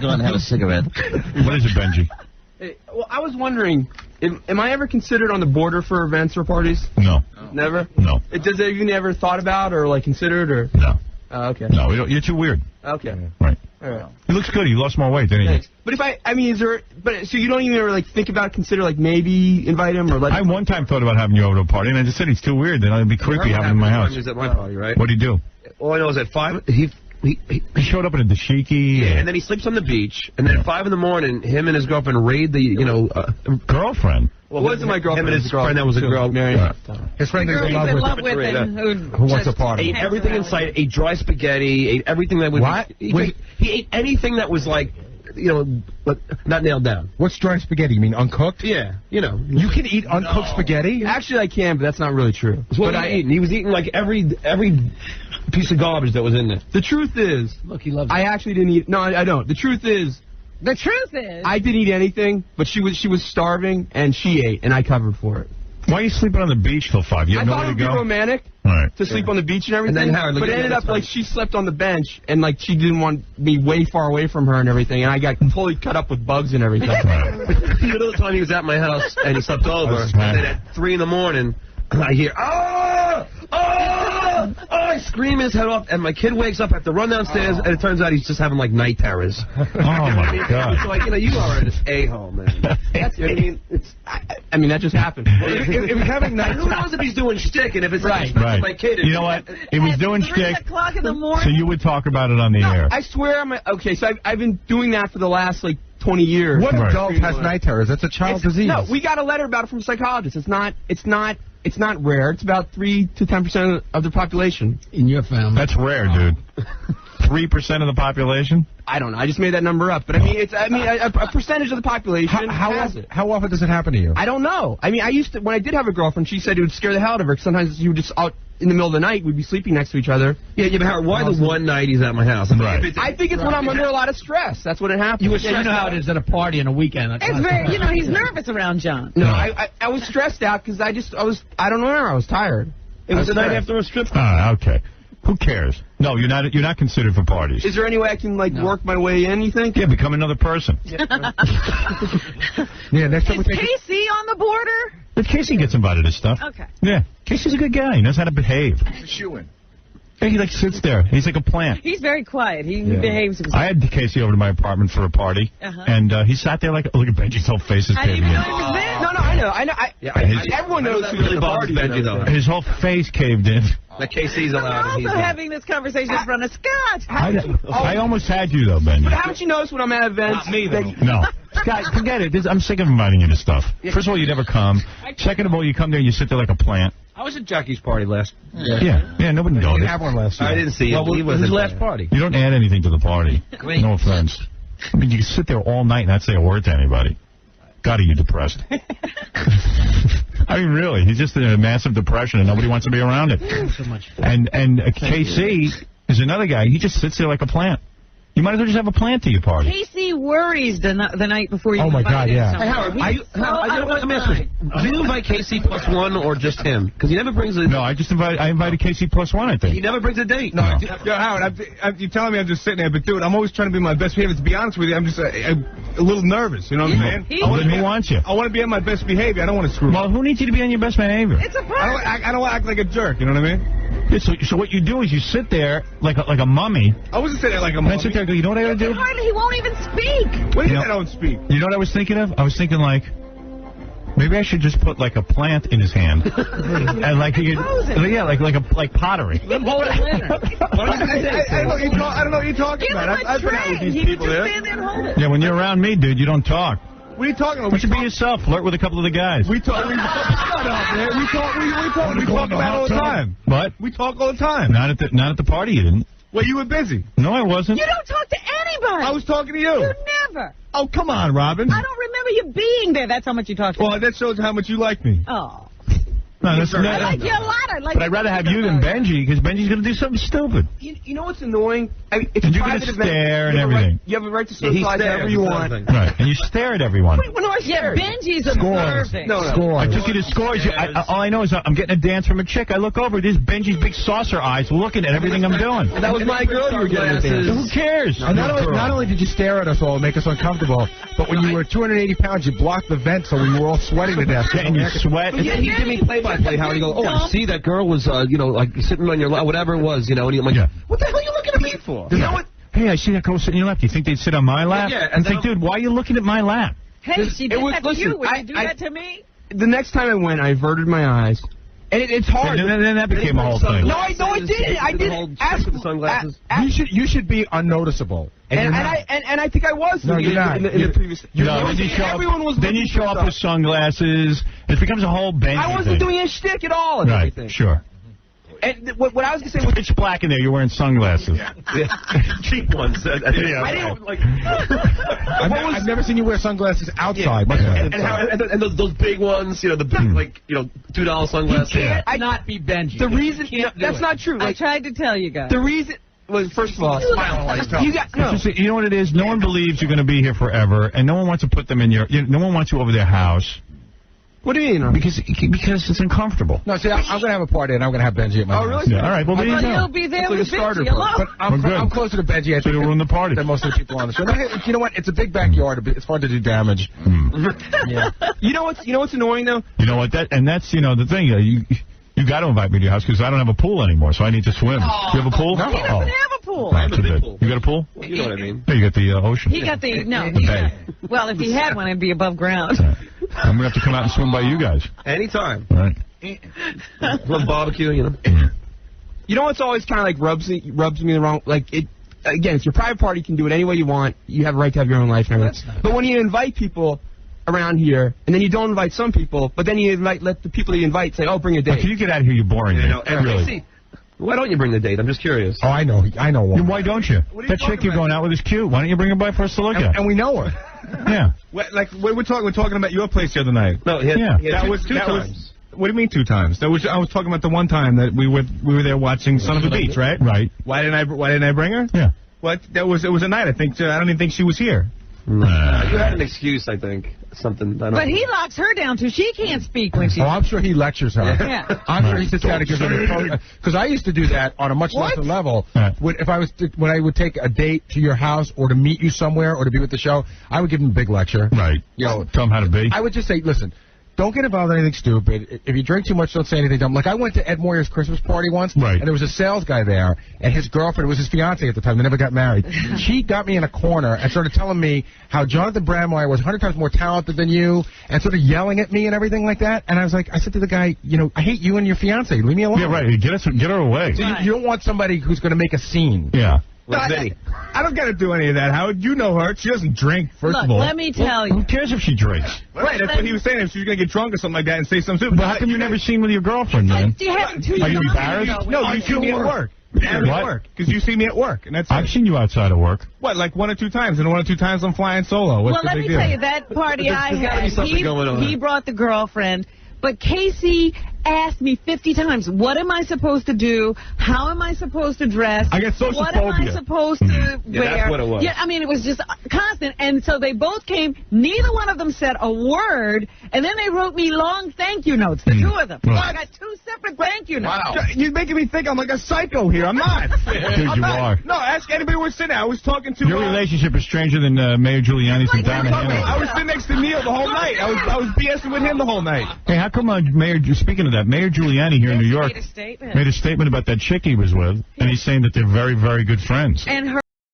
go and have a cigarette. What is it, Benjy? Hey, well, I was wondering, am I ever considered on the border for events or parties? No. Never? No. Does it even ever thought about or, like, considered or? No. Okay. No, you're too weird. Okay. Right. All right. He looks good. He lost more weight, didn't he? Thanks. But so you don't even ever, like, think about, consider, like, maybe invite him or let him? I one time thought about having you over to a party, and I just said he's too weird. Then it'd be creepy having him in my house. He was at my party, right? What'd he do? All I know is at 5, He showed up in a dashiki. Yeah, and then he sleeps on the beach, and then at 5 in the morning, him and his girlfriend raid the, girlfriend. Well, it wasn't my girlfriend. Him and his friend that was a girl. His friend is in love with him. Who wants a party? Ate everything in sight. Ate dry spaghetti. Ate everything that would. What? He ate anything that was like, but not nailed down. What's dry spaghetti? You mean uncooked? Yeah, You can eat uncooked spaghetti? Actually, I can, but that's not really true. What he was eating like every piece of garbage that was in there. The truth is, Look, he loves it. I actually didn't eat. No, I don't. The truth is, I didn't eat anything, but she was starving and she ate, and I covered for it. Why are you sleeping on the beach till 5? You have nowhere to I thought it go? would be romantic to sleep on the beach and everything. And then Howard, but it ended up like she slept on the bench, and like she didn't want me way far away from her and everything, and I got totally cut up with bugs and everything. The middle of the time he was at my house and he slept over, and then at 3 in the morning, I hear, I scream his head off, and my kid wakes up. I have to run downstairs, and it turns out he's just having like night terrors. Oh my God! It's like, you are an a-hole, man. That's, I mean, that just happened. If he's having night, who knows if he's doing shtick, and if it's like my kid. You know what? It was doing shtick. 3 o'clock in the morning. So you would talk about it on the air. I swear, okay. So I've been doing that for the last like 20 years. What adult has night terrors? That's a child disease. No, we got a letter about it from a psychologist. It's not rare. It's about 3 to 10% of the population. In your family. That's rare, dude. 3% of the population? I don't know. I just made that number up. But I mean, a percentage of the population has it. How often does it happen to you? I don't know. I mean, when I did have a girlfriend, she said it would scare the hell out of her. Sometimes you would just out in the middle of the night, we'd be sleeping next to each other. Yeah, but Howard, why the one night he's at my house? Right. I think it's when I'm under a lot of stress. That's when it happens. You know how it is at a party on a weekend. It's very, he's nervous around John. No, I was stressed out because I don't know, I was tired. It was the night after a strip club. Okay. Who cares? No, you're not considered for parties. Is there any way I can work my way in? You think? Yeah, become another person. Yeah, next time Is Casey on the border? But Casey gets invited to stuff. Okay. Yeah, Casey's a good guy. He knows how to behave. He's a shoo-in. Yeah, he sits there. He's like a plant. He's very quiet. He behaves himself. I had Casey over to my apartment for a party, and he sat there like, look at Benji's whole face is I didn't caving even in. know he was there. No, I know. Everyone knows who really bothers Benji, though. His whole face caved in. That Casey's allowed. We're also having this conversation in front of Scott. I almost had you, though, Benji. But haven't you noticed when I'm at events? Not me, though. No. Scott, forget it. I'm sick of inviting you to stuff. First of all, you never come. Second of all, you come there and you sit there like a plant. I was at Jackie's party last. Yeah, nobody knows. We didn't have one last year. I didn't see it. He was his last party. You don't add anything to the party. Great. No offense. I mean, you can sit there all night and not say a word to anybody. God, are you depressed? I mean, really. He's just in a massive depression and nobody wants to be around it. So much fun. And KC is another guy. He just sits there like a plant. You might as well just have a plant to your party. Casey worries the night before you. Oh my God, yeah. Hey, Howard, let me ask you. Do you invite Casey plus one or just him? Because he never brings a... No, I invited Casey plus one, I think. He never brings a date. No. Yo, Howard, you're telling me I'm just sitting there, but dude, I'm always trying to be my best behavior. To be honest with you, I'm just a little nervous. You know what I'm saying? Who wants you? I want to be at my best behavior. I don't want to screw up. Well, who needs you to be on your best behavior? It's a party. I don't want to act like a jerk. You know what I mean? Yeah, so what you do is you sit there like a mummy. I wasn't sitting there like a And I mummy. sit there and go, you know what I gotta do? Hardly, he won't even speak. What do you mean I don't speak? You know what I was thinking of? I was thinking like, maybe I should just put like a plant in his hand, and like he could, yeah, like pottery. I don't know what you're talking Give him about. a I've been out with tray. these He can people just there. stand there and hold it. Yeah, when you're around me, dude, you don't talk. What are you talking about? Why don't you be yourself? Flirt with a couple of the guys. We talk about all the time. What? We talk all the time. Not at the party, you didn't. Well, you were busy. No, I wasn't. You don't talk to anybody. I was talking to you. You never. Oh, come on, Robin. I don't remember you being there. That's how much you talk to me. Well, that shows how much you like me. Oh. No, that's I like you a lot. But I'd rather have you than Benjy, because Benjy's going to do something stupid. You know what's annoying? I mean, it's And a you're going private to event. stare and You have a everything. You have a right to he socialize stares, however you that's want. the thing. Right, and you stare at everyone. When do I stare? Benji's Scores. observing. No. I just see the scores. All I know is I'm getting a dance from a chick. I look over. There's Benjy's big saucer eyes looking at everything I'm doing. That was my girl you were getting a dance. Who cares? And not only did you stare at us all and make us uncomfortable, but when you were 280 pounds, you blocked the vent so we were all sweating to death. And you sweat. Yeah, he did me play-by-play, Howard. He goes, oh, I see that girl was, like sitting on your lap, whatever it was, and I'm like, what the hell are you looking at me for? You know what? Hey, I see that girl sitting on your lap. Do you think they'd sit on my lap? Yeah, and think, dude, why are you looking at my lap? Hey, she did that to you. Would I- you do that to me? The next time I went, I averted my eyes. And it's hard. And then that became a whole thing. No, I didn't. I didn't. Ask with the sunglasses. You should be unnoticeable. And I think I was. No, you're not. In the previous. No, then you show Everyone was. up, then you show up with sunglasses. It becomes a whole Benjy I wasn't thing. doing a shtick at all. And Right, everything. sure. And what I was gonna say was, Pitch black in there. You're wearing sunglasses. Cheap ones. I didn't like. I've never seen you wear sunglasses outside. And those big ones, the big, $2 sunglasses. I not be Benjy. The reason that's not true. I Like, tried to tell you guys. the reason was, first of all, you got no. It's just, you know what it is? No one believes you're going to be here forever, and no one wants to put them in no one wants you over their house. What do you mean? Because it's uncomfortable. No, see, I'm going to have a party, and I'm going to have Benjy at my house. Oh, really? Yeah, all right, well, there you Well, go. you'll be there It's like with a starter Benji for- alone. But We're good. I'm closer to Benjy, I So think, you'll ruin the party. than most of the people on the show. No, you know what? It's a big backyard. It's hard to do damage. Yeah. You know what's annoying though? You know what? That's the thing. You got to invite me to your house because I don't have a pool anymore, so I need to swim. You have a pool? No. He doesn't have a pool. That's a bit. You got a pool? You know what I mean. Yeah, you got the ocean. He got the The bay. well, if he had one, it'd be above ground. I'm gonna have to come out and swim by you guys. Anytime. All right. Love barbecue, You know what's always kind of like rubs me the wrong. Like it again, it's your private party. You can do it any way you want. You have a right to have your own life and everything. But when you invite people around here, and then you don't invite some people, but then you let the people you invite say, "Oh, bring a date." Can you get out of here? You're boring. You man. know, Really. see, why don't you bring the date? I'm just curious. Oh, I know one. Why don't you? What are you That chick talking you're about? going out with is cute. Why don't you bring her by for us to look at? And we know her. Yeah. We're talking about your place the other night. No, Yeah. that was two times. What do you mean 2 times? I was talking about the one time that we were there watching Son of a Beach, right? Right. Why didn't I bring her? Yeah. What? It was a night. I don't even think she was here. You had an excuse, I think. Something. I don't But he locks her down too. She can't speak when she's. Oh, I'm sure he lectures her. Yeah. I'm sure he sits down and gives her because I used to do that on a much lesser level. Right. When I would take a date to your house or to meet you somewhere or to be with the show, I would give him a big lecture. Right. You know, Tell them how to be. I would just say, listen, don't get involved in anything stupid. If you drink too much, don't say anything dumb. Like, I went to Ed Moyer's Christmas party once, Right. and there was a sales guy there, and his girlfriend, it was his fiancée at the time, they never got married. She got me in a corner and started telling me how Jonathan Bradmeyer was 100 times more talented than you, and sort of yelling at me and everything like that. And I said to the guy, I hate you and your fiancée. Leave me alone. Yeah, right. Get her away. So you don't want somebody who's going to make a scene. Yeah. I don't got to do any of that, Howard. You know her. She doesn't drink, first Look, of all. let me tell Who you. cares if she drinks? Right, that's what he was saying. If she's going to get drunk or something like that and say something stupid. But how come you never seen with your girlfriend, man? Do you have two Are you songs embarrassed? ago? No, you see me at work. At What? work. Because you see me at work. And that's I've it. seen you outside of work. What, like 1 or 2 times? And 1 or 2 times I'm flying solo. What's Well, the let big me deal? tell you, that party I There's gotta be had, something going on. he brought the girlfriend, but Casey asked me 50 times, what am I supposed to do? How am I supposed to dress? I get social What am I phobia. supposed to wear? that's what it was. Yeah, I mean, it was just constant. And so they both came. Neither one of them said a word. And then they wrote me long thank you notes, the 2 of them. Right. So I got 2 separate thank you notes. You're making me think I'm like a psycho here. I'm not. Dude, you are. No, ask anybody who was sitting there. I was talking to... Your relationship is stranger than Mayor Giuliani's and Donna I Hanover. was sitting next to Neil the whole night. I was BSing with him the whole night. Hey, how come speaking of that, Mayor Giuliani here in New York Made a statement. made a statement about that chick he was with, and he's saying that they're very, very good friends. And her